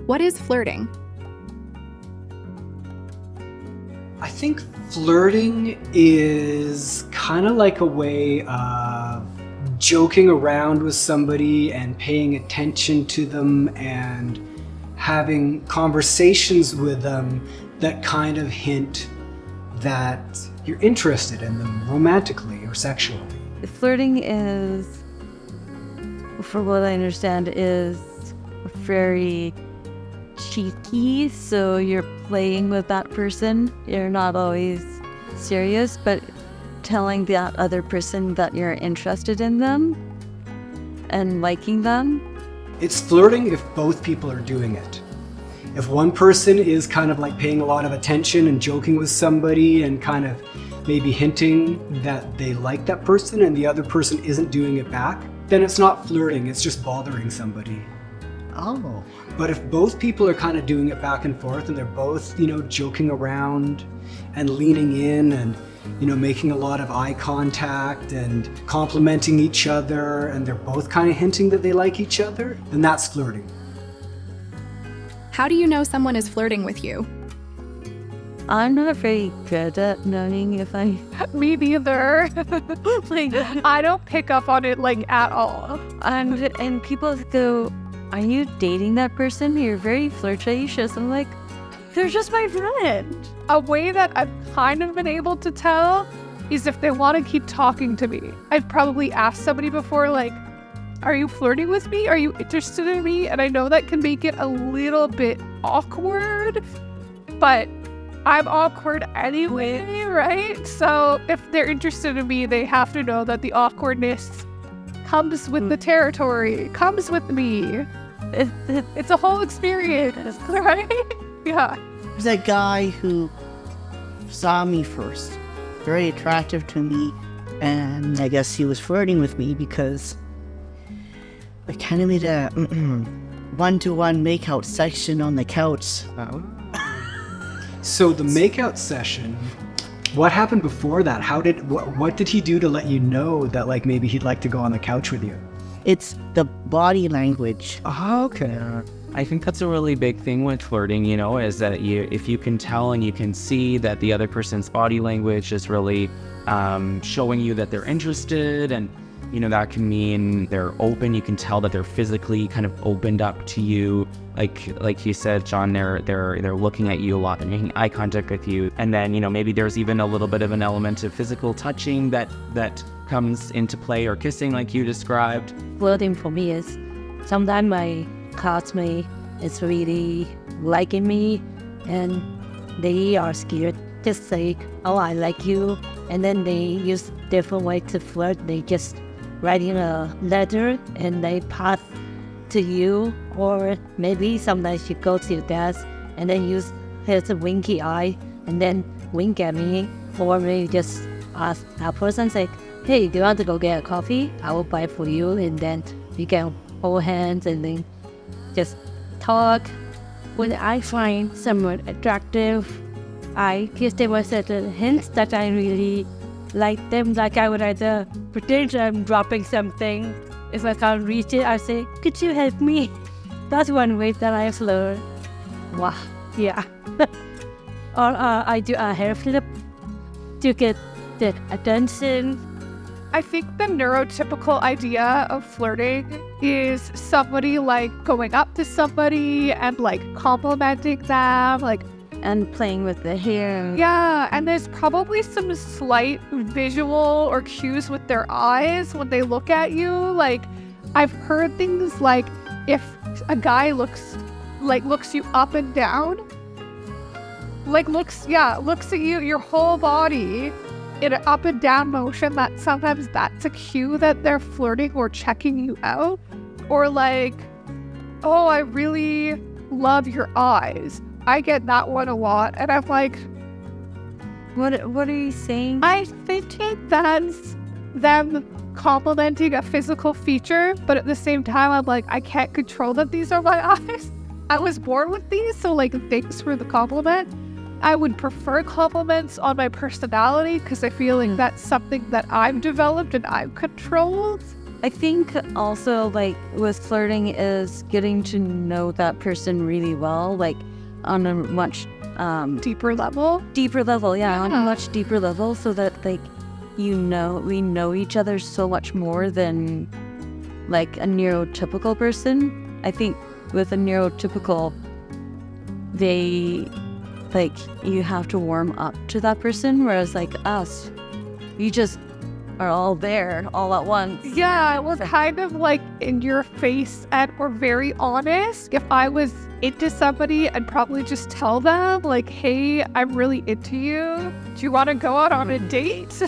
What is flirting? I think flirting is kind of like a way of joking around with somebody and paying attention to them and having conversations with them that kind of hint that you're interested in them romantically or sexually. Flirting is, for what I understand, is very cheeky. So you're playing with that person. You're not always serious, but telling that other person that you're interested in them and liking them. It's flirting if both people are doing it. If one person is kind of like paying a lot of attention and joking with somebody and kind of maybe hinting that they like that person and the other person isn't doing it back, then it's not flirting, it's just bothering somebody. Oh. But if both people are kind of doing it back and forth and they're both, joking around and leaning in and, making a lot of eye contact and complimenting each other and they're both kind of hinting that they like each other, then that's flirting. How do you know someone is flirting with you? I'm not very good at knowing if I... Me neither. like, I don't pick up on it at all. and people go, are you dating that person? You're very flirtatious. I'm like, they're just my friend. A way that I've kind of been able to tell is if they want to keep talking to me. I've probably asked somebody before, are you flirting with me? Are you interested in me? And I know that can make it a little bit awkward, but I'm awkward anyway, right? So if they're interested in me, they have to know that the awkwardness comes with the territory, comes with me. It's a whole experience, right? Yeah. There's a guy who saw me first, very attractive to me, and I guess he was flirting with me because I kind of made a one-to-one makeout section on the couch. So the makeout session, what happened before that? What did he do to let you know that maybe he'd like to go on the couch with you? It's the body language. Oh, okay. Yeah. I think that's a really big thing with flirting, is that if you can tell and you can see that the other person's body language is really showing you that they're interested, and that can mean they're open. You can tell that they're physically kind of opened up to you. Like you said, John, they're looking at you a lot and making eye contact with you. And then, maybe there's even a little bit of an element of physical touching that comes into play, or kissing like you described. Flirting for me is sometimes my classmate is really liking me and they are scared to say, oh, I like you. And then they use different way to flirt. They just writing a letter and they pass to you, or maybe sometimes you go to your desk and then use his winky eye and then wink at me, or maybe just ask that person, say, hey, do you want to go get a coffee? I will buy for you, and then you can hold hands and then just talk. When I find someone attractive, I give them a certain hints that I really like them. Like I would either pretend I'm dropping something. If I can't reach it, I say, could you help me? That's one way that I flirt. Wow, yeah. Or I do a hair flip to get the attention. I think the neurotypical idea of flirting is somebody going up to somebody and complimenting them, and playing with the hair. Yeah, and there's probably some slight visual or cues with their eyes when they look at you. I've heard things if a guy looks you up and down, looks at you, your whole body in an up and down motion, that sometimes that's a cue that they're flirting or checking you out. Or oh, I really love your eyes. I get that one a lot, and I'm like, what are you saying? I think that's them complimenting a physical feature, but at the same time, I'm like, I can't control that these are my eyes. I was born with these, so thanks for the compliment. I would prefer compliments on my personality because I feel that's something that I've developed and I've controlled. I think also like with flirting is getting to know that person really well, like on a much Deeper level. deeper level, yeah, on a much deeper level, so that like we know each other so much more than like a neurotypical person. I think with a neurotypical, they like you have to warm up to that person, whereas like us, we just are all there all at once. Yeah, it was kind of like in your face and we're very honest. If I was into somebody, I'd probably just tell them like, hey, I'm really into you. Do you want to go out on a date?